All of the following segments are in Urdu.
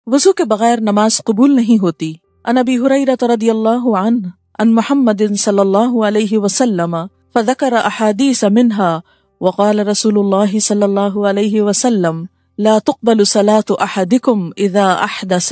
وضو کے بغیر نماز قبول نہیں ہوتی۔ عن ابی ہریرہ رضی اللہ عنہ عن محمد صلی اللہ علیہ وسلم فذکر احادیث منها وقال رسول اللہ صلی اللہ علیہ وسلم لا تقبل صلاة احدکم اذا احدث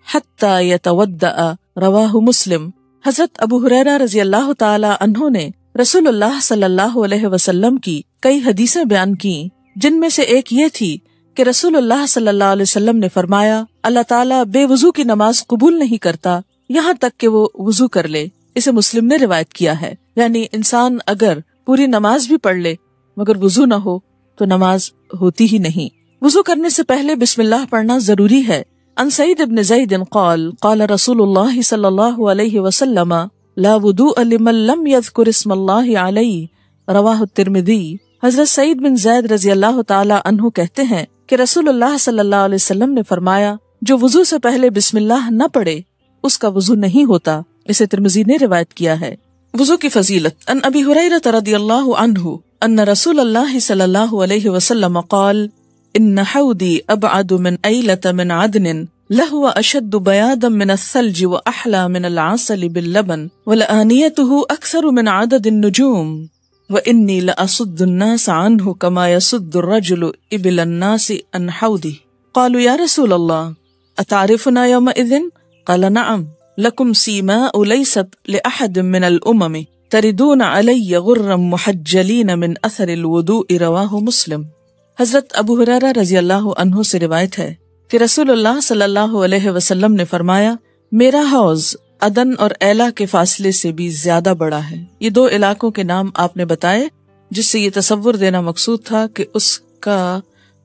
حتی یتودأ، رواہ مسلم۔ حضرت ابو ہریرہ رضی اللہ تعالی عنہ نے رسول اللہ صلی اللہ علیہ وسلم کی کئی حدیثیں بیان کی، جن میں سے ایک یہ تھی کہ رسول اللہ صلی اللہ علیہ وسلم نے فرمایا اللہ تعالیٰ بے وضو کی نماز قبول نہیں کرتا یہاں تک کہ وہ وضو کر لے۔ اسے مسلم نے روایت کیا ہے۔ یعنی انسان اگر پوری نماز بھی پڑھ لے مگر وضو نہ ہو تو نماز ہوتی ہی نہیں۔ وضو کرنے سے پہلے بسم اللہ پڑھنا ضروری ہے۔ عن سعید بن زید قال قال رسول اللہ صلی اللہ علیہ وسلم لا وضوء لمن لم يذكر اسم اللہ علیہ، رواہ الترمذی۔ حضرت سعید بن زید رضی اللہ تعالی عنہ کہتے ہیں کہ رسول اللہ صلی اللہ علیہ وسلم نے فرمایا جو وضو سے پہلے بسم اللہ نہ پڑھے اس کا وضو نہیں ہوتا۔ اسے ترمذی نے روایت کیا ہے۔ وضو کی فضیلت۔ عن ابی ہریرہ رضی اللہ عنہ ان رسول اللہ صلی اللہ علیہ وسلم قال ان حوضی ابعد من ایلۃ من عدن لہو اشد بیاضا من الثلج واحلی من العسل باللبن ولآنیتہ اکثر من عدد النجوم وانی لأصد الناس عنہ کما یصد الرجل ابل الناس عن حوضی۔ قالوا یا رسول اللہ اتعرفنا یومئذ؟ قال نعم لکم سیماء لیست لأحد من الامم تردون علی غرا محجلین من اثر الوضوء، رواہ مسلم۔ حضرت ابو ہریرہ رضی اللہ عنہ سے روایت ہے کہ رسول اللہ صلی اللہ علیہ وسلم نے فرمایا میرا حوض عدن اور ایلا کے فاصلے سے بھی زیادہ بڑا ہے۔ یہ دو علاقوں کے نام آپ نے بتائے جس سے یہ تصور دینا مقصود تھا کہ اس کا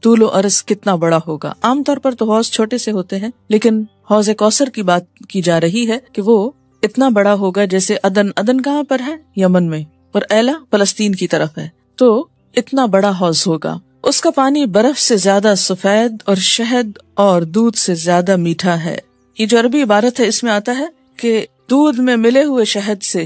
طول و عرض کتنا بڑا ہوگا۔ عام طور پر تو حوض چھوٹے سے ہوتے ہیں لیکن حوض کوثر کی بات کی جا رہی ہے کہ وہ اتنا بڑا ہوگا جیسے عدن کہاں پر ہے؟ یمن میں، اور ایلا فلسطین کی طرف ہے، تو اتنا بڑا حوض ہوگا۔ اس کا پانی برف سے زیادہ سفید اور شہد اور دودھ سے زیادہ میٹھا ہے۔ یہ جو عربی عبارت ہے اس میں آتا ہے کہ دودھ میں ملے ہوئے شہد سے،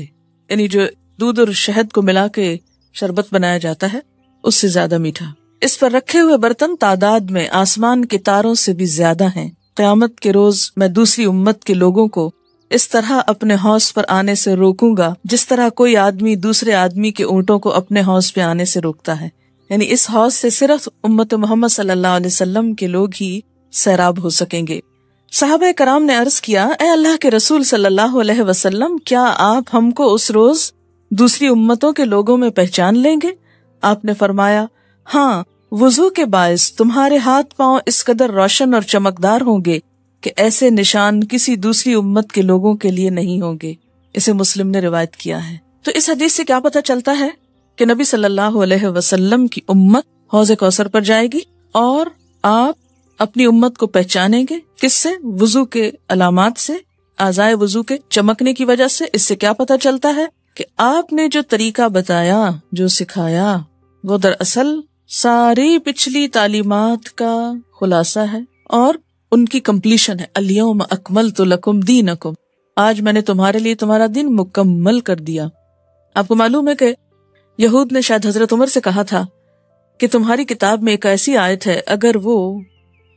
یعنی جو دودھ اور شہد کو ملا کے شربت بنایا جاتا ہے اس سے زیادہ میٹھا۔ اس پر رکھے ہوئے برتن تعداد میں آسمان کے تاروں سے بھی زیادہ ہیں۔ قیامت کے روز میں دوسری امت کے لوگوں کو اس طرح اپنے حوض پر آنے سے روکوں گا جس طرح کوئی آدمی دوسرے آدمی کے اونٹوں کو اپنے حوض پہ آنے سے روکتا ہے۔ یعنی اس حوض سے صرف امت محمد صلی اللہ علیہ وسلم کے لوگ ہی سیراب ہو سکیں گے۔ صحابہ کرام نے عرض کیا اے اللہ کے رسول صلی اللہ علیہ وسلم کیا آپ ہم کو اس روز دوسری امتوں کے لوگوں میں پہچان لیں گے؟ آپ نے فرمایا ہاں، وضو کے باعث تمہارے ہاتھ پاؤں اس قدر روشن اور چمکدار ہوں گے کہ ایسے نشان کسی دوسری امت کے لوگوں کے لیے نہیں ہوں گے۔ اسے مسلم نے روایت کیا ہے۔ تو اس حدیث سے کیا پتہ چلتا ہے کہ نبی صلی اللہ علیہ وسلم کی امت حوض کوثر پر جائے گی اور آپ اپنی امت کو پہچانیں گے۔ کس سے؟ وضو کے علامات سے، اعضائے وضو کے چمکنے کی وجہ سے۔ اس سے کیا پتہ چلتا ہے کہ آپ نے جو طریقہ بتایا، جو سکھایا، وہ دراصل ساری پچھلی تعلیمات کا خلاصہ ہے اور ان کی کمپلیشن ہے۔ الیوم اکملت لکم دینکم، آج میں نے تمہارے لیے تمہارا دین مکمل کر دیا۔ آپ کو معلوم ہے کہ یہود نے شاید حضرت عمر سے کہا تھا کہ تمہاری کتاب میں ایک ایسی آیت ہے اگر وہ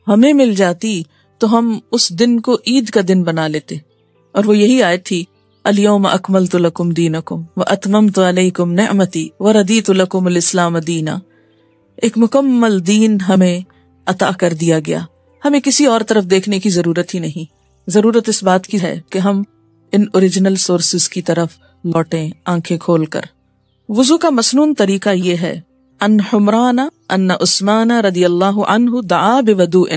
ہمیں مل جاتی تو ہم اس دن کو عید کا دن بنا لیتے، اور وہ یہی آیت تھی الیوم اکملت لکم دینکم واتممت علیکم نعمتی وردیت لکم الاسلام دینا۔ ایک مکمل دین ہمیں عطا کر دیا گیا، ہمیں کسی اور طرف دیکھنے کی ضرورت ہی نہیں۔ ضرورت اس بات کی ہے کہ ہم ان اوریجنل سورسز کی طرف لوٹیں آنکھیں کھول کر۔ وضو کا مسنون طریقہ یہ ہے۔ ان حمران ان عثمان رضی اللہ عنہ دعا بوضوء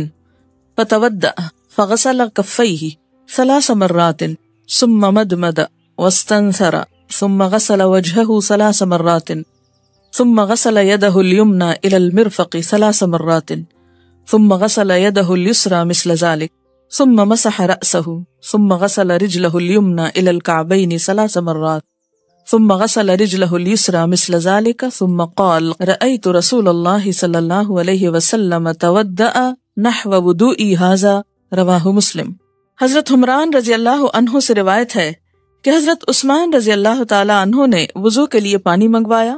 فتودع فغسل کفیہ 3 مرات ثم مدمد واستنثر ثم غسل وجهه 3 مرات ثم غسل يده اليمنى الى المرفق 3 مرات ثم غسل يده اليسرى مثل ذلك ثم مسح رأسه ثم غسل رجله اليمنى الى الكعبين 3 مرات ثم غسل رجله اليسرى مثل ذلك ثم قال رأيت رسول الله صلى الله عليه وسلم تودأ نحو وضوئي هذا، رواہ مسلم۔ حضرت حمران رضی اللہ عنہ سے روایت ہے کہ حضرت عثمان رضی اللہ تعالی عنہ نے وضو کے لیے پانی منگوایا،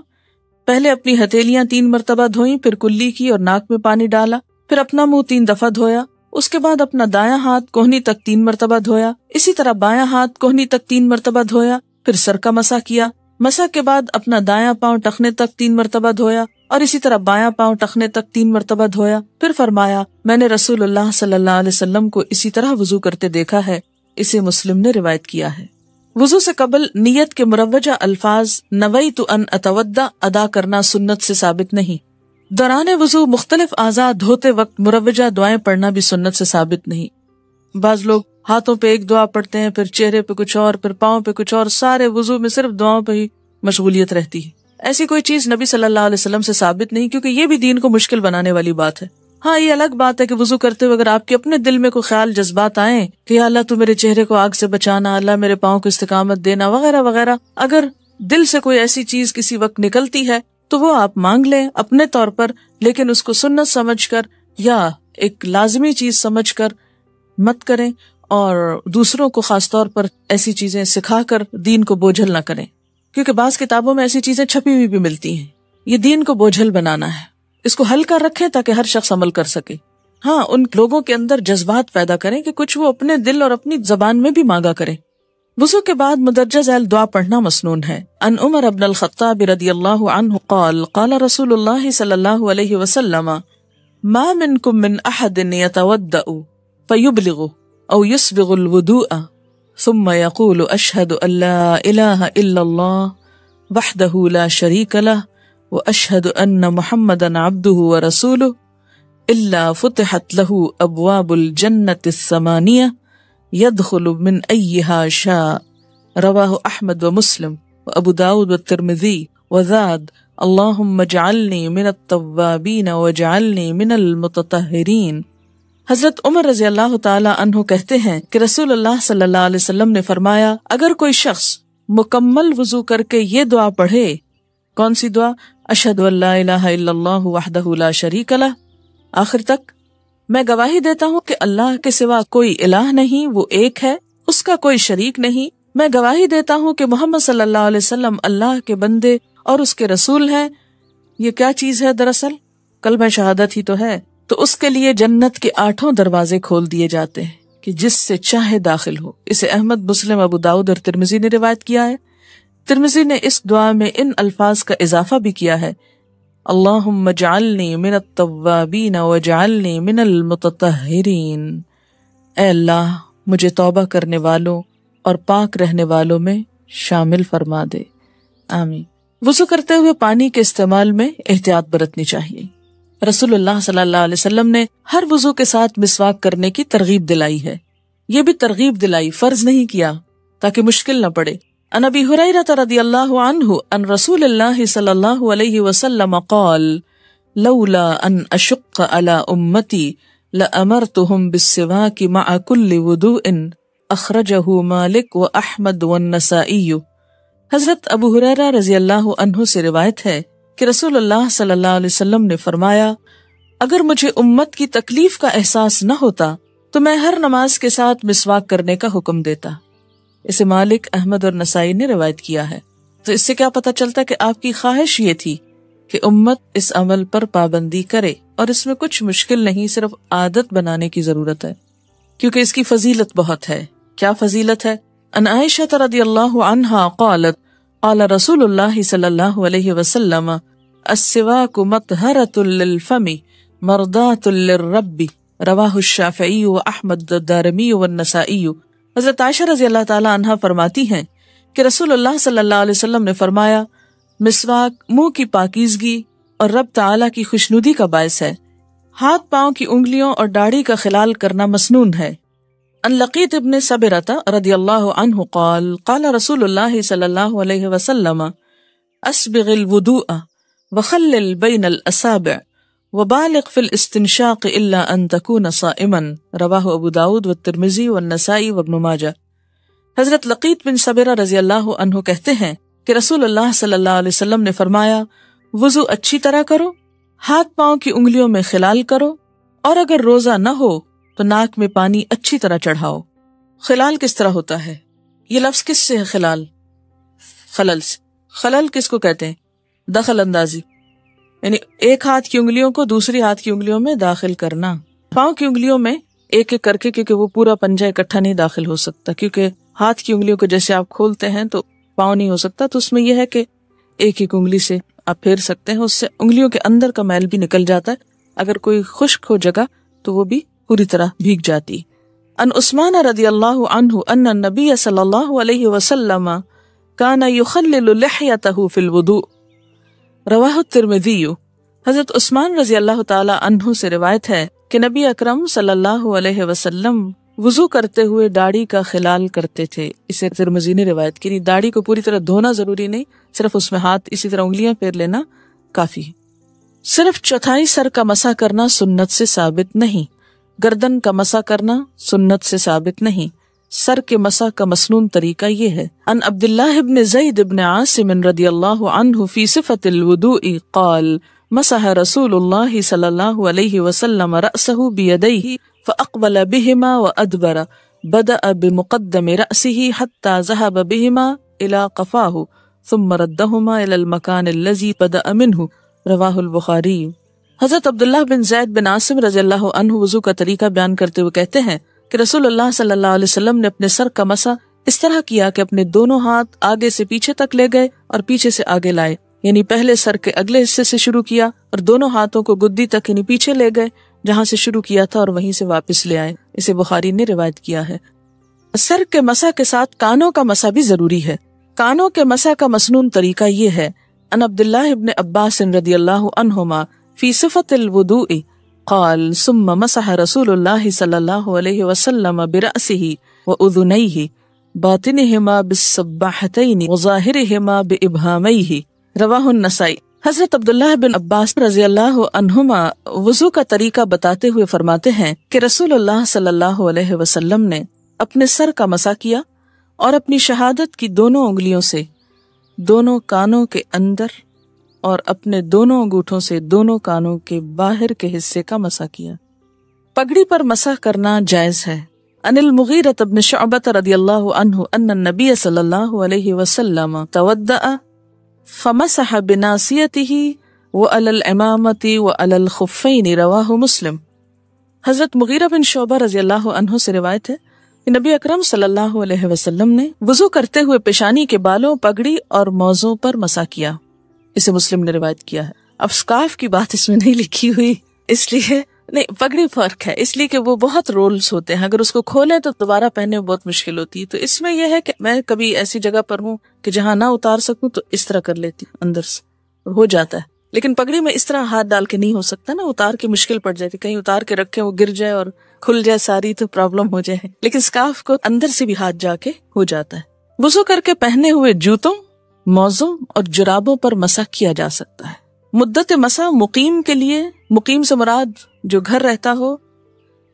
پہلے اپنی ہتھیلیاں 3 مرتبہ دھوئیں، پھر کلی کی اور ناک میں پانی ڈالا، پھر اپنا منہ 3 دفعہ دھویا، اس کے بعد اپنا دایاں ہاتھ کوہنی تک 3 مرتبہ دھویا، اسی طرح بایاں ہاتھ کوہنی تک 3 مرتبہ دھویا، پھر سر کا مسح کیا، مسح کے بعد اپنا دایاں پاؤں ٹخنے تک 3 مرتبہ دھویا اور اسی طرح بایاں پاؤں ٹخنے تک 3 مرتبہ دھویا، پھر فرمایا میں نے رسول اللہ صلی اللہ علیہ وسلم کو اسی طرح وضو کرتے دیکھا ہے۔ اسے مسلم نے روایت کیا ہے۔ وضو سے قبل نیت کے مروجہ الفاظ نویت ان اتودع ادا کرنا سنت سے ثابت نہیں۔ دوران وضو مختلف اعضاء دھوتے وقت مروجہ دعائیں پڑھنا بھی سنت سے ثابت نہیں۔ بعض لوگ ہاتھوں پہ ایک دعا پڑھتے ہیں، پھر چہرے پہ کچھ اور، پھر پاؤں پہ کچھ اور، سارے وضو میں صرف دعاؤں پہ ہی مشغولیت رہتی ہے۔ ایسی کوئی چیز نبی صلی اللہ علیہ وسلم سے ثابت نہیں، کیونکہ یہ بھی دین کو مشکل بنانے والی بات ہے۔ ہاں یہ الگ بات ہے کہ وضو کرتے ہوئے اگر آپ کے اپنے دل میں کوئی خیال جذبات آئیں کہ اللہ تو میرے چہرے کو آگ سے بچانا، اللہ میرے پاؤں کو استقامت دینا وغیرہ وغیرہ، اگر دل سے کوئی ایسی چیز کسی وقت نکلتی ہے تو وہ آپ مانگ لیں اپنے طور پر، لیکن اس کو سنت سمجھ کر یا ایک لازمی چیز سمجھ کر مت کریں، اور دوسروں کو خاص طور پر ایسی چیزیں سکھا کر دین کو بوجھل نہ کریں، کیونکہ بعض کتابوں میں ایسی چیزیں چھپی ہوئی بھی ملتی ہیں۔ یہ دین کو بوجھل بنانا ہے، اس کو ہلکا رکھیں تاکہ ہر شخص عمل کر سکے۔ ہاں ان لوگوں کے اندر جذبات پیدا کریں کہ کچھ وہ اپنے دل اور اپنی زبان میں بھی مانگا کریں۔ وضو کے بعد مدرجہ ذیل دعا پڑھنا مسنون ہے۔ ان عمر بن الخطاب رضی اللہ عنہ قال قال رسول اللہ صلی اللہ علیہ وسلم ما منکم من احد یتودع فیبلغ او یسبغ الوضوء ثم يقول اشهد ان لا اله الا الله وحده لا شريك له واشهد ان محمدا عبده ورسوله الا فتحت له ابواب الجنة الثمانية يدخل من ايها شاء رواہ احمد ومسلم وابو داود والترمذی وزاد اللهم اجعلني من التوابین واجعلني من المتطہرین۔ حضرت عمر رضی اللہ تعالی عنہ کہتے ہیں کہ رسول اللہ صلی اللہ علیہ وسلم نے فرمایا اگر کوئی شخص مکمل وضو کر کے یہ دعا پڑھے، کون سی دعا؟ اشہد ان لا الہ الا اللہ وحدہ لا شریک لہ، آخر تک، میں گواہی دیتا ہوں کہ اللہ کے سوا کوئی الہ نہیں، وہ ایک ہے، اس کا کوئی شریک نہیں، میں گواہی دیتا ہوں کہ محمد صلی اللہ علیہ وسلم اللہ کے بندے اور اس کے رسول ہیں۔ یہ کیا چیز ہے دراصل؟ کلمہ شہادت ہی تو ہے۔ تو اس کے لیے جنت کے 8 دروازے کھول دیے جاتے ہیں کہ جس سے چاہے داخل ہو۔ اسے احمد، مسلم، ابو داؤد اور ترمذی نے روایت کیا ہے۔ ترمذی نے اس دعا میں ان الفاظ کا اضافہ بھی کیا ہے، اللہم اجعلنی من التوابین واجعلنی من المتطہرین، اے اللہ مجھے توبہ کرنے والوں اور پاک رہنے والوں میں شامل فرما دے، آمین۔ وضو کرتے ہوئے پانی کے استعمال میں احتیاط برتنی چاہیے۔ رسول اللہ صلی اللہ علیہ وسلم نے ہر وضو کے ساتھ مسواک کرنے کی ترغیب دلائی ہے۔ یہ بھی ترغیب دلائی، فرض نہیں کیا تاکہ مشکل نہ پڑے۔ عن ابی ہریرہ رضی اللہ عنہ ان رسول اللہ صلی اللہ علیہ وسلم قال لولا ان اشق علی امتی لامرتهم بالسواک مع كل وضوء، اخرجہ مالک و احمد والنسائی۔ حضرت ابو ہریرہ رضی اللہ عنہ سے روایت ہے کہ رسول اللہ صلی اللہ علیہ وسلم نے فرمایا اگر مجھے امت کی تکلیف کا احساس نہ ہوتا تو میں ہر نماز کے ساتھ مسواک کرنے کا حکم دیتا۔ اسے مالک، احمد اور نسائی نے روایت کیا ہے۔ تو اس سے کیا پتہ چلتا کہ آپ کی خواہش یہ تھی کہ امت اس عمل پر پابندی کرے، اور اس میں کچھ مشکل نہیں، صرف عادت بنانے کی ضرورت ہے، کیونکہ اس کی فضیلت بہت ہے۔ کیا فضیلت ہے؟ ان عائشہ رضی اللہ عنہا قالت قال رسول اللہ صلی اللہ علیہ وسلم السواک مطہرۃ للفم مرضاۃ للرب، رواہ الشافعی و احمد الدارمی والنسائی۔ حضرت عائشہ رضی اللہ تعالی عنہا فرماتی ہیں کہ رسول اللہ صلی اللہ علیہ وسلم نے فرمایا مسواک منہ کی پاکیزگی اور رب تعالی کی خوشنودی کا باعث ہے۔ ہاتھ پاؤں کی انگلیوں اور داڑھی کا خلال کرنا مسنون ہے۔ ان لقیط ابن صبرۃ رضی اللہ عنہ قال قال رسول اللہ صلی اللہ علیہ وسلم اسبغ الوضوء وخلل بین الاصابع وبالغ فی الاستنشاق الا ان تکون صائما، رواہ ابو داود والترمذی والنسائی وابن ماجہ۔ حضرت لقیط بن صبرہ رضی اللہ عنہ کہتے ہیں کہ رسول اللہ صلی اللہ علیہ وسلم نے فرمایا وضو اچھی طرح کرو، ہاتھ پاؤں کی انگلیوں میں خلال کرو، اور اگر روزہ نہ ہو تو ناک میں پانی اچھی طرح چڑھاؤ۔ خلال کس طرح ہوتا ہے؟ یہ لفظ کس سے ہے؟ خلال، خلل سے۔ خلل کس کو کہتے ہیں؟ دخل اندازی، یعنی ایک ہاتھ کی انگلیوں کو دوسری ہاتھ کی انگلیوں میں داخل کرنا۔ پاؤں کی انگلیوں میں ایک ایک کر کے، کیونکہ وہ پورا پنجہ اکٹھا نہیں داخل ہو سکتا، کیونکہ ہاتھ کی انگلیوں کو جیسے آپ کھولتے ہیں تو پاؤں نہیں ہو سکتا، تو اس میں یہ ہے کہ ایک ایک انگلی سے آپ پھیر سکتے ہیں، اس سے انگلیوں کے اندر کا میل بھی نکل جاتا ہے، اگر کوئی خشک ہو جگہ تو وہ بھی پوری طرح بھیگ جاتی۔ ان عثمان رضی اللہ عنہ ان النبی صلی اللہ علیہ وسلم کان یخلل لحیتہ فی الوضوء، رواہ الترمذی۔ حضرت عثمان رضی اللہ تعالی عنہ سے روایت ہے کہ نبی اکرم صلی اللہ علیہ وسلم وضو کرتے ہوئے داڑھی کا خلال کرتے تھے۔ اسے ترمذی نے روایت کی۔ داڑھی کو پوری طرح دھونا ضروری نہیں، صرف اس میں ہاتھ اسی طرح انگلیاں پھیر لینا کافی ہے۔ صرف چوتھائی سر کا مسح کرنا سنت سے ثابت نہیں، گردن کا مسح کرنا سنت سے ثابت نہیں، سر کے مسح کا مسنون طریقہ یہ ہے۔ ان عبداللہ بن زید بن عاصم رضی اللہ عنہ فی صفت الوضوء قال مسح رسول اللہ صلی اللہ علیہ وسلم رأسه بیدیہ فاقبل بہما وادبر، بدأ بمقدم رأسه حتى ذهب بہما الى قفاه ثم ردهما الى المكان الذي بدأ منه، رواہ البخاری۔ حضرت عبداللہ بن زید بن عاصم رضی اللہ عنہ وضو کا طریقہ بیان کرتے ہوئے کہتے ہیں کہ رسول اللہ صلی اللہ علیہ وسلم نے اپنے سر کا مسح اس طرح کیا کہ اپنے دونوں ہاتھ آگے سے پیچھے تک لے گئے اور پیچھے سے آگے لائے، یعنی پہلے سر کے اگلے حصے سے شروع کیا اور دونوں ہاتھوں کو گدی تک یعنی پیچھے لے گئے جہاں سے شروع کیا تھا اور وہیں سے واپس لے آئے۔ اسے بخاری نے روایت کیا ہے۔ سر کے مسح کے ساتھ کانوں کا مسح بھی ضروری ہے۔ کانوں کے مسح کا مسنون طریقہ یہ ہے۔ ان عبداللہ ابن عباس رضی اللہ عنہما فی صفت الوضوء قال ثم مسح رسول اللہ صلی اللہ علیہ وسلم برأسہ وأذنیہ باطنہما بالسباحتین وظاہرہما بإبہامیہ، رواہ النسائی۔ حضرت عبداللہ بن عباس رضی اللہ عنہما وضو کا طریقہ بتاتے ہوئے فرماتے ہیں کہ رسول اللہ صلی اللہ علیہ وسلم نے اپنے سر کا مسح کیا اور اپنی شہادت کی دونوں انگلیوں سے دونوں کانوں کے اندر اور اپنے دونوں انگوٹھوں سے دونوں کانوں کے باہر کے حصے کا مسح کیا۔ پگڑی پر مسح کرنا جائز ہے۔ ان المغیرۃ بن شعبۃ رضی اللہ عنہ ان النبی صلی اللہ علیہ وسلم تودع فمسح بناصیتہ وعلی العمامۃ وعلی الخفین، رواہ مسلم۔ حضرت مغیرہ بن شعبہ رضی اللہ عنہ سے روایت ہے کہ نبی اکرم صلی اللہ علیہ وسلم نے وضو کرتے ہوئے پیشانی کے بالوں، پگڑی اور موزوں پر مسح کیا۔ اسے مسلم نے روایت کیا ہے۔ اب سکارف کی بات اس میں نہیں لکھی ہوئی، اس لیے نہیں، پگڑی فرق ہے اس لیے کہ وہ بہت رولز ہوتے ہیں، اگر اس کو کھولیں تو دوبارہ پہننے میں بہت مشکل ہوتی ہے۔ تو اس میں یہ ہے کہ میں کبھی ایسی جگہ پر ہوں کہ جہاں نہ اتار سکوں تو اس طرح کر لیتی ہوں، اندر سے ہو جاتا ہے۔ لیکن پگڑی میں اس طرح ہاتھ ڈال کے نہیں ہو سکتا نا، اتار کے مشکل پڑ جاتی، کہیں اتار کے رکھے وہ گر جائے اور کھل جائے ساری تو پرابلم ہو جائے۔ لیکن سکارف کو اندر سے بھی ہاتھ جا کے ہو جاتا ہے۔ وضو کر کے پہنے ہوئے جوتوں، موزوں اور جرابوں پر مسح کیا جا سکتا ہے۔ مدت مسح مقیم کے لیے، مقیم سے مراد جو گھر رہتا ہو،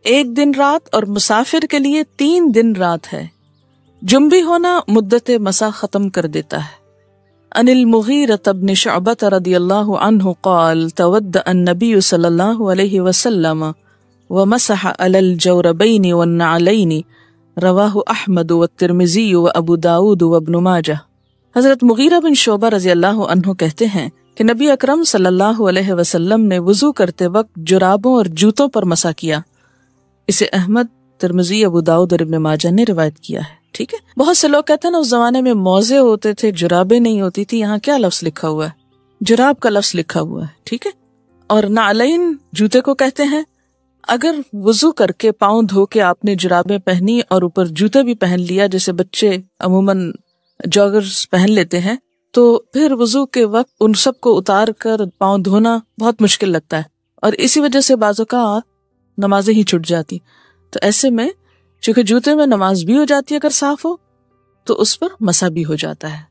1 دن رات، اور مسافر کے لیے 3 دن رات ہے۔ جنبی ہونا مدت مسح ختم کر دیتا ہے۔ ان المغیرۃ بن شعبۃ رضی اللہ عنہ قال تودع النبی صلی اللہ علیہ وسلم ومسح علی الجوربین والنعلین، رواہ احمد والترمذی وابو داود وابن ماجہ۔ حضرت مغیرہ بن شعبہ رضی اللہ عنہ کہتے ہیں کہ نبی اکرم صلی اللہ علیہ وسلم نے وضو کرتے وقت جرابوں اور جوتوں پر مسح کیا۔ اسے احمد، ترمذی، ابو داؤد اور ابن ماجہ نے روایت کیا ہے۔ ٹھیک ہے، بہت سے لوگ کہتے ہیں نا اس زمانے میں موزے ہوتے تھے، جرابیں نہیں ہوتی تھی۔ یہاں کیا لفظ لکھا ہوا ہے؟ جراب کا لفظ لکھا ہوا ہے، ٹھیک ہے۔ اور نعلین جوتے کو کہتے ہیں۔ اگر وضو کر کے پاؤں دھو کے آپ نے جرابیں پہنی اور اوپر جوتے بھی پہن لیا، جیسے بچے عموماً جاگرز پہن لیتے ہیں، تو پھر وضو کے وقت ان سب کو اتار کر پاؤں دھونا بہت مشکل لگتا ہے، اور اسی وجہ سے بعض اوقات نمازیں ہی چھٹ جاتی۔ تو ایسے میں چونکہ جوتے میں نماز بھی ہو جاتی ہے اگر صاف ہو، تو اس پر مسح بھی ہو جاتا ہے۔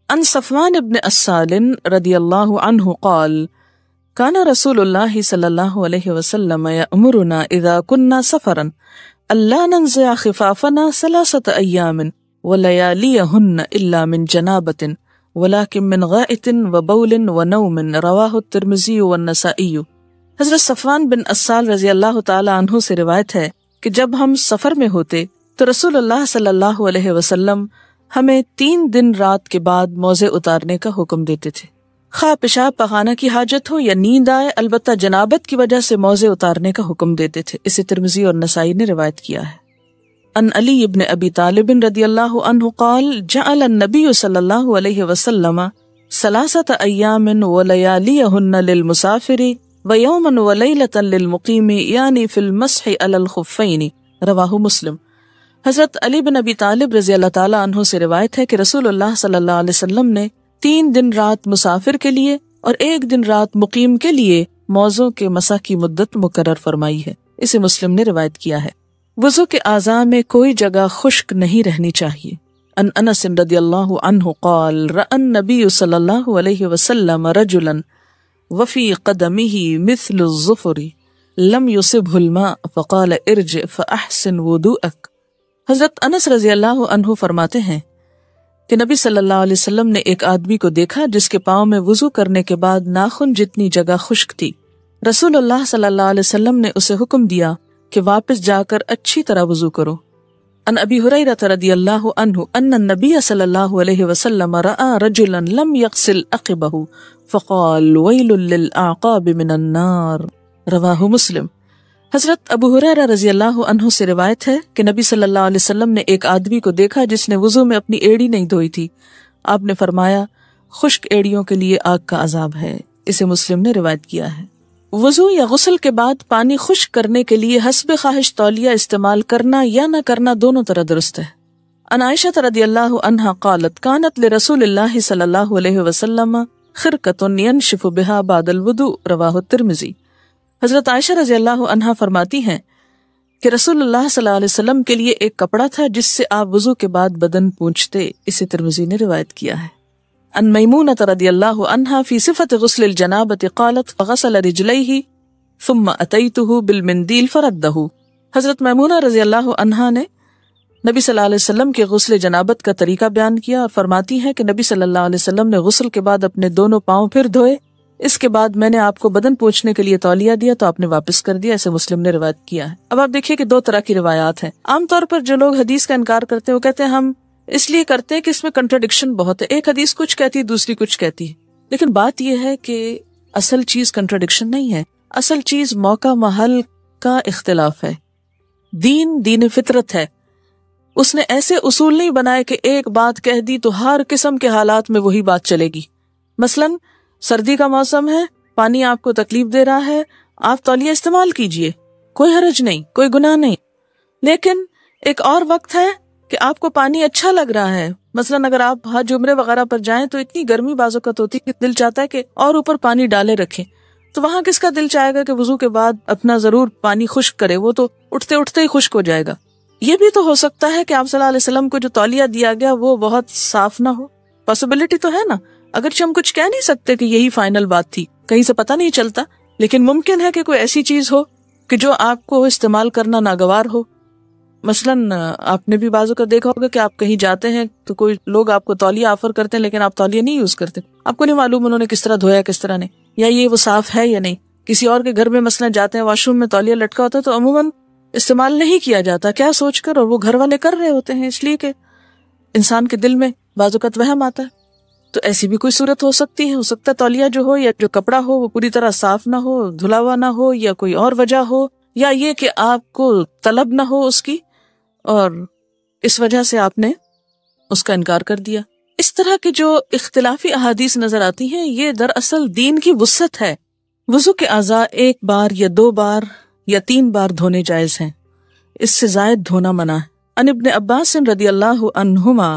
ان صفوان ابن اسال رضی اللہ عنہ قال کان رسول اللہ صلی اللہ علیہ وسلم یأمرنا اذا كنا سفرا الا ننزع خفافنا 3 ایام ولیالیہن الا من جنابۃ ولكن من غائط وبول ونوم، رواہ الترمذی والنسائی۔ حضرت صفوان بن اسال رضی اللہ تعالی عنہ سے روایت ہے کہ جب ہم سفر میں ہوتے تو رسول اللہ صلی اللہ علیہ وسلم ہمیں 3 دن رات کے بعد موزے اتارنے کا حکم دیتے تھے۔ خواہ پیشاب پخانہ کی حاجت ہو یا نیند آئے، البتہ جنابت کی وجہ سے موزے اتارنے کا حکم دیتے تھے۔ اسے ترمذی اور نسائی نے روایت کیا ہے۔ ان علی ابن ابی طالب رضی اللہ عنہ قال جعل النبی صلی اللہ علیہ وسلم 3 ایام ولیالیہن للمسافر ویوما ولیلۃ للمقیم یعنی فی المسح علی الخفین، رواہ مسلم۔ حضرت علی بن ابی طالب رضی اللہ تعالیٰ عنہ سے روایت ہے کہ رسول اللہ صلی اللہ علیہ وسلم نے 3 دن رات مسافر کے لیے اور 1 دن رات مقیم کے لیے موضوع کے مسح کی مدت مقرر فرمائی ہے۔ اسے مسلم نے روایت کیا ہے۔ وضو کے اعضاء میں کوئی جگہ خشک نہیں رہنی چاہیے۔ ان انس رضی اللہ عنہ قال رأى النبی صلی اللہ علیہ وسلم رجلا وفی قدمه مثل الظفر لم يصبه الماء فقال ارجع فاحسن وضوءك۔ حضرت انس رضی اللہ عنہ فرماتے ہیں کہ نبی صلی اللہ علیہ وسلم نے ایک آدمی کو دیکھا جس کے پاؤں میں وضو کرنے کے بعد ناخن جتنی جگہ خشک تھی۔ رسول اللہ صلی اللہ علیہ وسلم نے اسے حکم دیا کہ واپس جا کر اچھی طرح وضو کرو۔ ان ابی ہریرہ رضی اللہ عنہ ان النبی صلی اللہ علیہ وسلم رأى رجلا لم يغسل عقبه فقال ویل للأعقاب من النار، رواہ مسلم۔ حضرت ابو ہریرہ رضی اللہ عنہ سے روایت ہے کہ نبی صلی اللہ علیہ وسلم نے ایک آدمی کو دیکھا جس نے وضو میں اپنی ایڑی نہیں دھوئی تھی۔ آپ نے فرمایا خشک ایڑیوں کے لیے آگ کا عذاب ہے۔ اسے مسلم نے روایت کیا ہے۔ وضو یا غسل کے بعد پانی خشک کرنے کے لیے حسب خواہش تولیہ استعمال کرنا یا نہ کرنا دونوں طرح درست ہے۔ ان عائشہ رضی اللہ عنہا قالت کانت لرسول اللہ صلی اللہ علیہ وسلم خرقۃ ینشف بها بعد الوضوء، رواہ الترمذی۔ حضرت عائشہ رضی اللہ عنہا فرماتی ہیں کہ رسول اللہ صلی اللہ علیہ وسلم کے لیے ایک کپڑا تھا جس سے آپ وضو کے بعد بدن پونچھتے۔ اسے ترمذی نے روایت کیا ہے۔ ان میمونہ رضی اللہ عنہا فی صفت غسل الجنابۃ قالت فغسل رجلیہ ثم اتیتہ بالمندیل فردہ۔ حضرت میمونہ رضی اللہ عنہا نے نبی صلی اللہ علیہ وسلم کے غسل جنابت کا طریقہ بیان کیا اور فرماتی ہیں کہ نبی صلی اللہ علیہ وسلم نے غسل کے بعد اپنے دونوں پاؤں پھر دھوئے، اس کے بعد میں نے آپ کو بدن پوچھنے کے لیے تولیہ دیا تو آپ نے واپس کر دیا۔ اسے مسلم نے روایت کیا ہے۔ اب آپ دیکھیے کہ 2 طرح کی روایات ہیں۔ عام طور پر جو لوگ حدیث کا انکار کرتے ہیں وہ کہتے ہیں ہم اس لیے کرتے ہیں کہ اس میں کنٹراڈکشن بہت ہے، ایک حدیث کچھ کہتی ہے دوسری کچھ کہتی ہے۔ لیکن بات یہ ہے کہ اصل چیز کنٹراڈکشن نہیں ہے، اصل چیز موقع محل کا اختلاف ہے۔ دین فطرت ہے، اس نے ایسے اصول نہیں بنائے کہ ایک بات کہہ دی تو ہر قسم کے حالات میں وہی بات چلے گی۔ مثلاً سردی کا موسم ہے، پانی آپ کو تکلیف دے رہا ہے، آپ تولیہ استعمال کیجئے، کوئی حرج نہیں، کوئی گناہ نہیں۔ لیکن ایک اور وقت ہے کہ آپ کو پانی اچھا لگ رہا ہے، مثلاً اگر آپ حج عمرے وغیرہ پر جائیں تو اتنی گرمی بعض اوقات ہوتی ہے کہ دل چاہتا ہے کہ اور اوپر پانی ڈالے رکھیں، تو وہاں کس کا دل چاہے گا کہ وضو کے بعد اپنا ضرور پانی خشک کرے، وہ تو اٹھتے اٹھتے ہی خشک ہو جائے گا۔ یہ بھی تو ہو سکتا ہے کہ آپ صلی اللہ علیہ وسلم کو جو تولیہ دیا گیا وہ بہت صاف نہ ہو، پاسبلٹی تو ہے نا، اگرچہ ہم کچھ کہہ نہیں سکتے کہ یہی فائنل بات تھی، کہیں سے پتہ نہیں چلتا، لیکن ممکن ہے کہ کوئی ایسی چیز ہو کہ جو آپ کو استعمال کرنا ناگوار ہو۔ مثلاً آپ نے بھی بازو کا دیکھا ہوگا کہ آپ کہیں جاتے ہیں تو کوئی لوگ آپ کو تولیہ آفر کرتے ہیں لیکن آپ تولیہ نہیں یوز کرتے، آپ کو نہیں معلوم انہوں نے کس طرح دھویا کس طرح نہیں، یا یہ وہ صاف ہے یا نہیں۔ کسی اور کے گھر میں مثلاً جاتے ہیں، واش روم میں تولیہ لٹکا ہوتا ہے تو عموماً استعمال نہیں کیا جاتا، کیا سوچ کر، اور وہ گھر والے کر رہے ہوتے ہیں اس لیے کہ انسان کے دل میں بعض اوقات وہم آتا ہے۔ تو ایسی بھی کوئی صورت ہو سکتی ہے، ہو سکتا ہے تولیہ جو ہو یا جو کپڑا ہو وہ پوری طرح صاف نہ ہو، دھلا ہوا نہ ہو، یا کوئی اور وجہ ہو، یا یہ کہ آپ کو طلب نہ ہو اس کی اور اس وجہ سے آپ نے اس کا انکار کر دیا۔ اس طرح کے جو اختلافی احادیث نظر آتی ہیں یہ دراصل دین کی وسعت ہے۔ وضو کے اعضاء 1 بار یا 2 بار یا 3 بار دھونے جائز ہیں، اس سے زائد دھونا منع ہے۔ ان ابن عباس رضی اللہ عنہما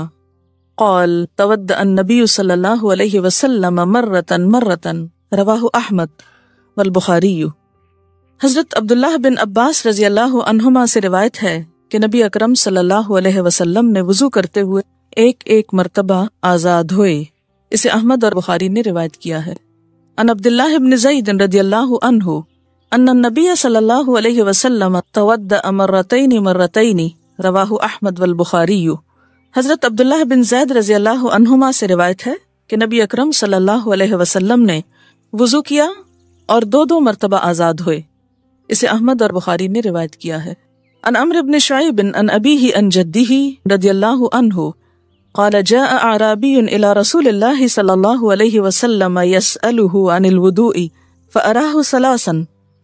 قال تودع النبی صلی اللہ علیہ وسلم مرتن رواہ احمد والبخاری۔ حضرت عبداللہ بن عباس رضی اللہ عنہما سے روایت ہے کہ نبی اکرم صلی اللہ علیہ وسلم نے وضو کرتے ہوئے 1 مرتبہ اعضاء دھوئے۔ اسے احمد اور بخاری نے روایت کیا ہے۔ ان عبداللہ بن زید رضی اللہ عنہ ان النبی صلی اللہ علیہ وسلم تودع مرتین رواہ احمد والبخاری۔ حضرت عبداللہ بن زید رضی اللہ عنہما سے روایت ہے کہ نبی اکرم صلی اللہ علیہ وسلم نے وضو کیا اور 2 مرتبہ اعضاء دھوئے۔ اسے احمد اور بخاری نے روایت کیا ہے۔ ان عمرو بن شعیب ان ابیہ ان جدہ رضی اللہ عنہ قال جاء أعرابي إلى رسول الله صلى الله عليه وسلم يسأله عن الوضوء فأراه ثلاثا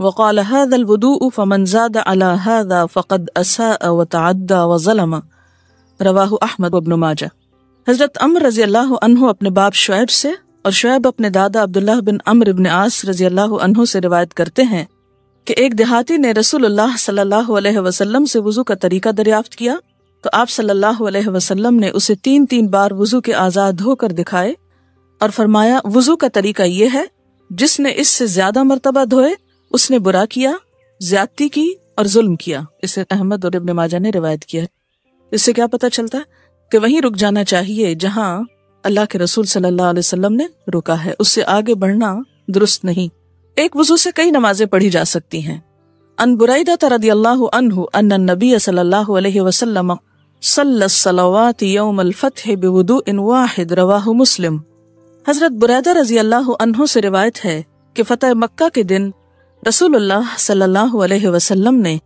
وقال هذا الوضوء فمن زاد على هذا فقد أساء وتعدى وظلم. رواہ احمد وابن ماجہ. حضرت عمر رضی اللہ عنہ اپنے باپ شعیب سے اور شعیب اپنے دادا عبداللہ بن عمرو بن عاص رضی اللہ عنہ سے روایت کرتے ہیں کہ ایک دیہاتی نے رسول اللہ صلی اللہ علیہ وسلم سے وضو کا طریقہ دریافت کیا تو آپ صلی اللہ علیہ وسلم نے اسے 3 بار وضو کے اعضاء دھو کر دکھائے اور فرمایا وضو کا طریقہ یہ ہے، جس نے اس سے زیادہ مرتبہ دھوئے اس نے برا کیا، زیادتی کی اور ظلم کیا. اسے احمد اور ابن ماجہ نے روایت کیا ہے. اس سے کیا پتہ چلتا ہے کہ وہیں رک جانا چاہیے جہاں اللہ کے رسول صلی اللہ علیہ وسلم نے رکا ہے، اس سے آگے بڑھنا درست نہیں. ایک وضو سے کئی نمازیں پڑھی جا سکتی ہیں. ان بریدہ رضی اللہ عنہ ان النبی صلی اللہ علیہ وسلم صلی الصلوات یوم الفتح بوضوء واحد رواہ مسلم. حضرت بریدہ رضی اللہ عنہ سے روایت ہے کہ فتح مکہ کے دن رسول اللہ صلی اللہ علیہ وسلم نے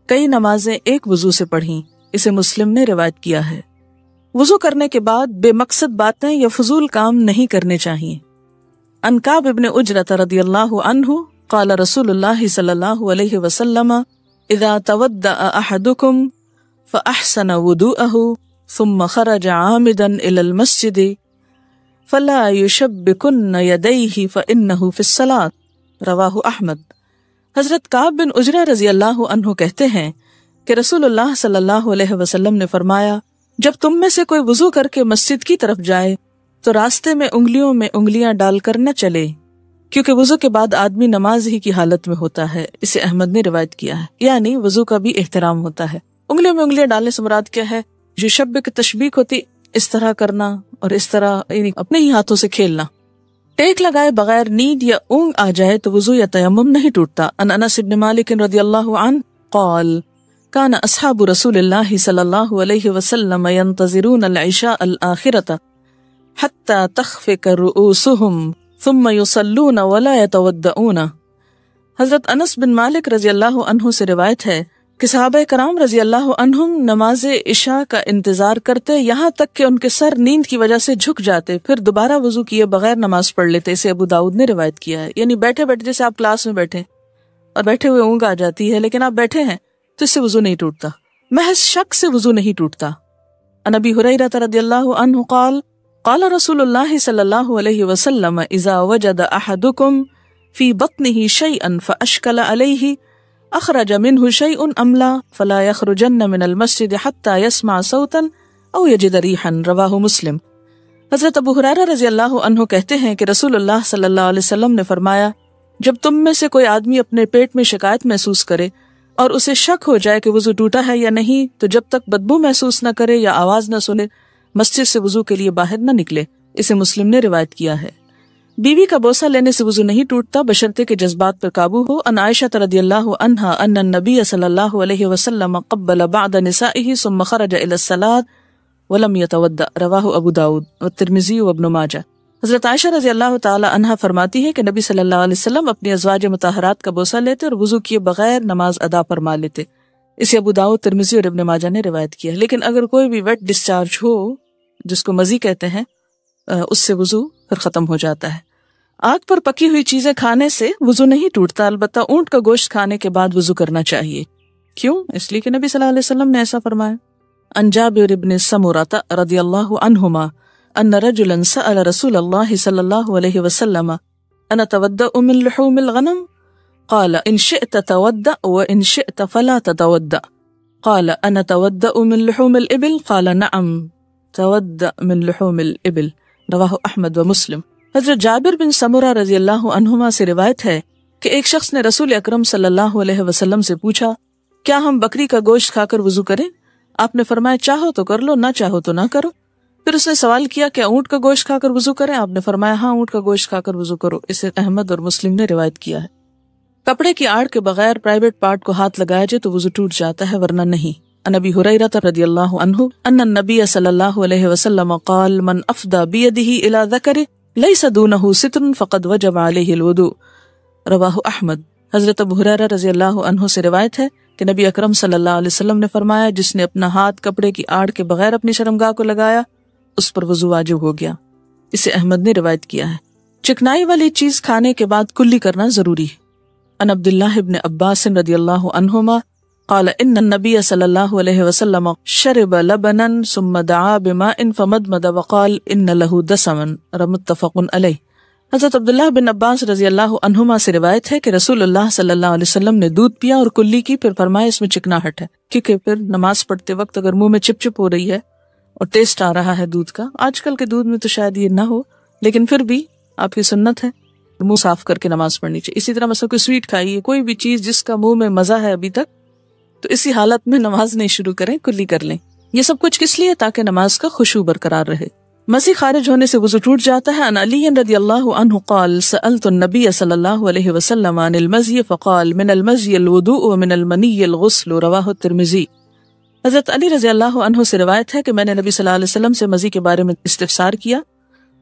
کئی نمازیں ایک وضو سے پڑھیں. اسے مسلم نے روایت کیا ہے. وضو کرنے کے بعد بے مقصد باتیں یا فضول کام نہیں کرنے چاہیے. ان کعب ابن اجرۃ رضی اللہ عنہ قال رسول اللہ صلی اللہ علیہ وسلم اذا تودع احدکم فاحسن وضوءه ثم خرج عامدا الى المسجد فلا يشبكن يديه فانه في الصلاة رواہ احمد. حضرت کعب بن اجرہ رضی اللہ عنہ کہتے ہیں کہ رسول اللہ صلی اللہ علیہ وسلم نے فرمایا جب تم میں سے کوئی وضو کر کے مسجد کی طرف جائے تو راستے میں انگلیوں میں انگلیاں ڈال کر نہ چلے، کیونکہ وضو کے بعد آدمی نماز ہی کی حالت میں ہوتا ہے. اسے احمد نے روایت کیا ہے. یعنی وضو کا بھی احترام ہوتا ہے. انگلیوں میں انگلیاں ڈالنے سے مراد کیا ہے؟ جو شب کی تشبیک ہوتی اس طرح کرنا اور اس طرح یعنی اپنے ہی ہاتھوں سے کھیلنا. ٹیک لگائے بغیر نیند یا اونگ آ جائے تو وضو یا تیمم نہیں ٹوٹتا. ان انس بن مالک رضی اللہ عنہ قال كان اصحاب رسول اللہ صلی اللہ علیہ وسلم ينتظرون العشاء الآخرة حتى تخفق رؤوسهم ثم يصلون ولا يتودعون. حضرت انس بن مالک رضی اللہ عنہ سے روایت ہے کہ صحابہ کرام رضی اللہ عنہم نماز عشاء کا انتظار کرتے یہاں تک کہ ان کے سر نیند کی وجہ سے جھک جاتے، پھر دوبارہ وضو کیے بغیر نماز پڑھ لیتے. اسے ابو داؤد نے روایت کیا ہے. یعنی بیٹھے بیٹھے جیسے آپ کلاس میں بیٹھے اور بیٹھے ہوئے اونگ آ جاتی ہے لیکن آپ بیٹھے ہیں تو اس سے وضو نہیں ٹوٹتا. محض شک سے وضو نہیں ٹوٹتا. عن ابی ہریرہ رضی اللہ عنہ قال قال رسول اللہ صلی اللہ علیہ وسلم اذا وجد احدکم فی بطنہ شیئا فاشکل علیہ اخرج منہ شیء ام لا فلا یخرجن من المسجد حتی یسمع صوتا او یجد ریحا رواہ مسلم. حضرت ابو ہریرہ رضی اللہ عنہ کہتے ہیں کہ رسول اللہ صلی اللہ علیہ وسلم نے فرمایا جب تم میں سے کوئی آدمی اپنے پیٹ میں شکایت محسوس کرے اور اسے شک ہو جائے کہ وضو ٹوٹا ہے یا نہیں تو جب تک بدبو محسوس نہ کرے یا آواز نہ سنے مسجد سے وضو کے لیے باہر نہ نکلے. اسے مسلم نے روایت کیا ہے. بیوی کا بوسہ لینے سے وضو نہیں ٹوٹتا بشرطے کہ جذبات پر قابو ہو. ان عائشہ رضی اللہ عنہا ان النبی صلی اللہ علیہ وسلم قبل بعض نسائه ثم خرج الى الصلاة ولم يتودع رواہ ابو داود والترمذی وابن ماجہ. حضرت عائشہ رضی اللہ تعالی عنہا فرماتی ہے کہ نبی صلی اللہ علیہ وسلم اپنی ازواج مطہرات کا بوسہ لیتے اور وضو کیے بغیر نماز ادا فرما لیتے. اسے ابو داؤد، ترمذی اور ابن ماجہ نے روایت کیا. لیکن اگر کوئی بھی ویٹ ڈسچارج ہو جس کو مزی کہتے ہیں اس سے وضو پھر ختم ہو جاتا ہے. آگ پر پکی ہوئی چیزیں کھانے سے وضو نہیں ٹوٹتا، البتہ اونٹ کا گوشت کھانے کے بعد وضو کرنا چاہیے. کیوں؟ اس لیے کہ نبی صلی اللہ علیہ وسلم نے ایسا فرمایا. عن جابر بن سمرۃ رضی اللہ عنہما ان رجلا سأل رسول اللہ صلی اللہ علیہ وسلم ان اتودع من لحوم الغنم قال ان شئت تودع وان شئت فلا تتودع قال انا اتودع من لحوم الابل قال نعم تودع من لحوم الابل رواہ احمد و مسلم. حضرت جابر بن سمرہ رضی اللہ عنہما سے روایت ہے کہ ایک شخص نے رسول اکرم صلی اللہ علیہ وسلم سے پوچھا کیا ہم بکری کا گوشت کھا کر وضو کریں؟ آپ نے فرمایا چاہو تو کر لو، نہ چاہو تو نہ کرو. پھر اس نے سوال کیا کیا اونٹ کا گوشت کھا کر وضو کریں؟ آپ نے فرمایا ہاں اونٹ کا گوشت کھا کر وضو کرو. اسے احمد اور مسلم نے روایت کیا ہے. کپڑے کی آڑ کے بغیر پرائیویٹ پارٹ کو ہاتھ لگایا جائے تو وضو ٹوٹ جاتا ہے ورنہ نہیں. عن ابی ہریرہ رضی اللہ عنہ ان النبی صلی اللہ علیہ وسلم قال من افضى بيده الى ذکره ليس دونه ستر فقد وجب عليه الوضوء رواہ احمد. حضرت ابو ہریرہ رضی اللہ عنہ سے روایت ہے کہ نبی اکرم صلی اللہ علیہ وسلم نے فرمایا جس نے اپنا ہاتھ کپڑے کی آڑ کے بغیر اپنی شرمگاہ کو لگایا اس پر وضو واجب ہو گیا۔ اسے احمد نے روایت کیا ہے۔ چکنائی والی چیز کھانے کے بعد کلی کرنا ضروری ہے۔ ان عبداللہ ابن عباس رضی اللہ عنہما قال ان النبی صلی اللہ علیہ وسلم شرب لبنا ثم دعا بماء فمدمد وقال ان له دسما متفق علیہ۔ حضرت عبداللہ بن عباس رضی اللہ عنہما سے روایت ہے کہ رسول اللہ صلی اللہ علیہ وسلم نے دودھ پیا اور کلی کی، پھر فرمایا اس میں چکناہٹ ہے، کیونکہ پھر نماز پڑھتے وقت اگر منہ میں چپ چپ ہو رہی ہے اور ٹیسٹ آ رہا ہے دودھ کا، آج کل کے دودھ میں تو شاید یہ نہ ہو، لیکن پھر بھی آپ کی سنت ہے منہ صاف کر کے نماز پڑھنی چاہیے۔ اسی طرح مثلا کوئی سویٹ کھائیے، کوئی بھی چیز جس کا منہ میں مزہ ہے ابھی تک، تو اسی حالت میں نماز نہیں شروع کریں، کلی کر لیں۔ یہ سب کچھ کس لیے؟ تاکہ نماز کا خشوع برقرار رہے۔ مزی خارج ہونے سے وضو ٹوٹ جاتا ہے۔ عن علی رضی اللہ عنہ قال سألت النبی صلی اللہ علیہ وسلم عن المزی فقال من المزی الوضوء ومن المنی الغسل، رواہ الترمذی۔ حضرت علی رضی اللہ عنہ سے روایت ہے کہ میں نے نبی صلی اللہ علیہ وسلم سے مزی کے بارے میں استفسار کیا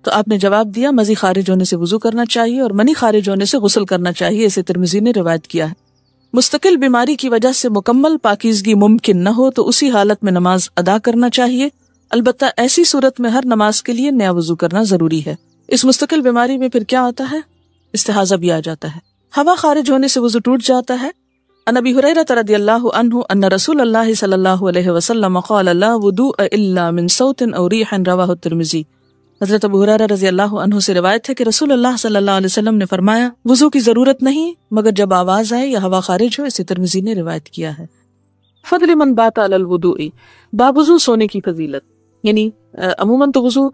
تو آپ نے جواب دیا مزی خارج ہونے سے وضو کرنا چاہیے اور منی خارج ہونے سے غسل کرنا چاہیے، اسے ترمذی نے روایت کیا ہے۔ مستقل بیماری کی وجہ سے مکمل پاکیزگی ممکن نہ ہو تو اسی حالت میں نماز ادا کرنا چاہیے، البتہ ایسی صورت میں ہر نماز کے لیے نیا وضو کرنا ضروری ہے۔ اس مستقل بیماری میں پھر کیا ہوتا ہے؟ استحاضہ بھی آ جاتا ہے۔ ہوا خارج ہونے سے وضو ٹوٹ جاتا ہے۔ عن ابی ہریرہ رضی اللہ عنہ ان رسول اللہ صلی اللہ علیہ وسلم قال لا وضوء الا من صوت او ریح، رواہ الترمذی۔ حضرت ابو ہریرہ رضی اللہ عنہ سے روایت ہے کہ رسول اللہ صلی اللہ علیہ وسلم نے فرمایا وضو کی ضرورت نہیں مگر جب آواز آئے یا ہوا خارج ہو، اسے ترمذی نے روایت کیا ہے۔ فضل من بات علی الوضوء، باوضو سونے کی فضیلت، یعنی عموماً تو وضو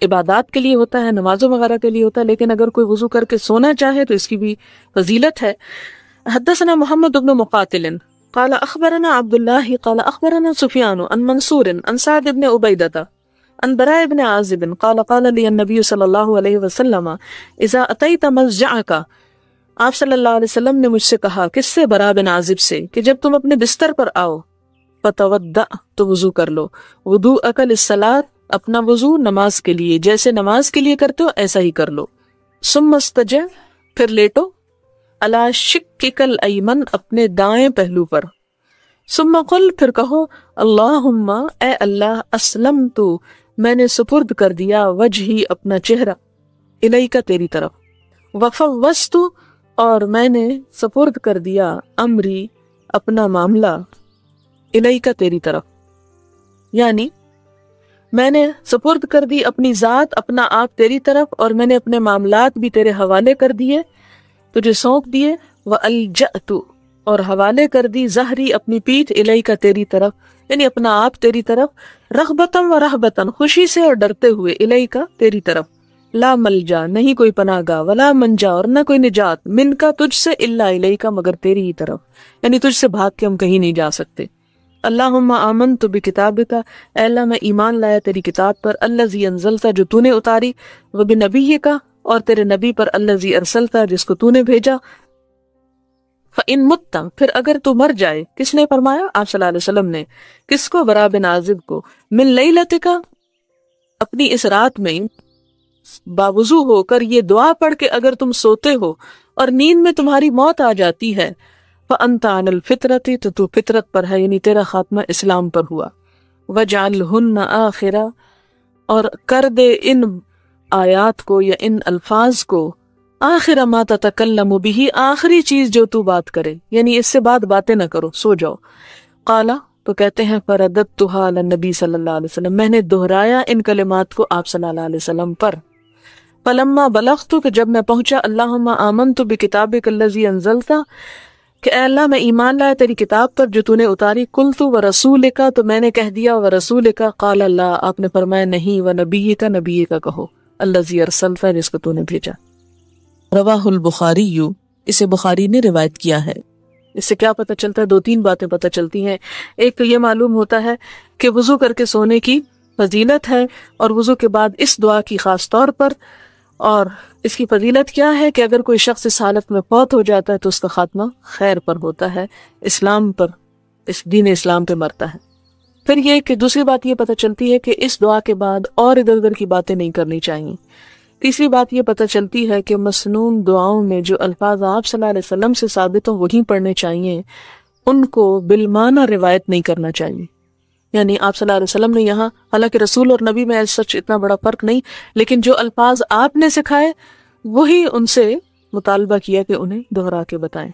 عبادات کے لیے ہوتا ہے، نمازوں وغیرہ کے لیے ہوتا ہے، لیکن اگر کوئی وضو کر کے سونا چاہے تو اس کی بھی فضیلت ہے۔ حدثنا محمد بن مقاتل قال اخبرنا عبد الله قال اخبرنا سفیان عن منصور عن سعد بن عبیدہ عن براء بن عازب قال قال لي النبي صلی اللہ علیہ وسلم اذا اتيت مضجعك، آپ صلی اللہ علیہ وسلم نے مجھ سے کہا، کس سے؟ براء بن عازب سے، کہ جب تم اپنے بستر پر آؤ فتودع، تو وضو کر لو، وضوءک للصلاۃ، اپنا وضو نماز کے لیے، جیسے نماز کے لیے کرتے ہو ایسا ہی کر لو، ثم استجع، پھر لیٹو، علی شقک الایمن، اپنے دائیں پہلو پر، ثم قل، پھر کہو، اللہم، اے اللہ، اسلمت، میں نے سپرد کر دیا، وجہی، اپنا چہرہ، الیک، تیری طرف، وفوضت، اور میں نے سپرد کر دیا، امری، اپنا معاملہ، الیک، تیری طرف، یعنی میں نے سپرد کر دی اپنی ذات، اپنا آپ تیری طرف، اور میں نے اپنے معاملات بھی تیرے حوالے کر دیے، تجھے سونپ دیے، وَأَلْجَأْتُ، اور حوالے کر دی، ظہری، اپنی پیٹھ، الیک، تیری طرف، یعنی اپنا آپ تیری طرف، رغبتاً و رہبتاً، خوشی سے اور ڈرتے ہوئے، الیک، تیری طرف، لا ملجا، نہیں کوئی پناہ گاہ، ولا منجا، اور نہ کوئی نجات، من کا، تجھ سے، الا الیک، مگر تیری ہی طرف، یعنی تجھ سے بھاگ کے ہم کہیں نہیں جا سکتے۔ اللہم آمنت بکتابک، اے اللہ میں ایمان لایا تیری کتاب پر، الذی انزلت، جو تو نے اتاری، وبنبیک، اور تیرے نبی پر، الذی ارسلت، جس کو تو نے بھیجا، فَإِن مُتَّ، پھر اگر تو مر جائے، کس نے فرمایا؟ آپ صلی اللہ علیہ وسلم نے، کس کو؟ براء بن عازب کو، من لیلتک، اپنی اس رات میں باوضو ہو کر یہ دعا پڑھ کے اگر تم سوتے ہو اور نیند میں تمہاری موت آ جاتی ہے، فَأَنْتَ عَنَ الْفِطْرَةِ، تو فطرت پر ہے، یعنی تیرا خاتمہ اسلام پر ہوا، وَجْعَلْهُنَّ آخِرَةً، اور کر دے ان آیات کو یا ان الفاظ کو، آخر ما تتکلم بہ، آخری چیز جو تو بات کرے، یعنی اس سے بعد باتیں نہ کرو، سو جاؤ۔ قالا، تو کہتے ہیں، فرددتها علی النبی صلی اللہ علیہ وسلم، میں نے دہرایا ان کلمات کو آپ صلی اللہ علیہ وسلم پر۔ فلما بلغت، کہ جب میں پہنچا، اللہم آمنت بکتابک الذی انزلت، کہ اے اللہ میں ایمان لایا تیری کتاب پر جو تو نے اتاری، قلت ورسولک، تو میں نے کہہ دیا، ورسولک، قال اللہ، آپ نے فرمایا نہیں، ونبیک، نبی کا کہو، الذی ارسلت، جس کو تو نے بھیجا۔ رواہ البخاری، اسے بخاری نے روایت کیا ہے۔ اس سے کیا پتہ چلتا ہے؟ دو تین باتیں پتہ چلتی ہیں۔ ایک تو یہ معلوم ہوتا ہے کہ وضو کر کے سونے کی فضیلت ہے، اور وضو کے بعد اس دعا کی خاص طور پر، اور اس کی فضیلت کیا ہے کہ اگر کوئی شخص اس حالت میں فوت ہو جاتا ہے تو اس کا خاتمہ خیر پر ہوتا ہے، اسلام پر، اس دین اسلام پہ مرتا ہے۔ پھر یہ کہ دوسری بات یہ پتہ چلتی ہے کہ اس دعا کے بعد اور ادھر ادھر کی باتیں نہیں کرنی چاہیے۔ تیسری بات یہ پتہ چلتی ہے کہ مسنون دعاؤں میں جو الفاظ آپ صلی اللہ علیہ وسلم سے ثابت ہوں وہی پڑھنے چاہیے، ان کو بالمعنی روایت نہیں کرنا چاہیے۔ یعنی آپ صلی اللہ علیہ وسلم نے یہاں، حالانکہ رسول اور نبی میں سچ اتنا بڑا فرق نہیں، لیکن جو الفاظ آپ نے سکھائے وہی ان سے مطالبہ کیا کہ انہیں دہرا کے بتائیں۔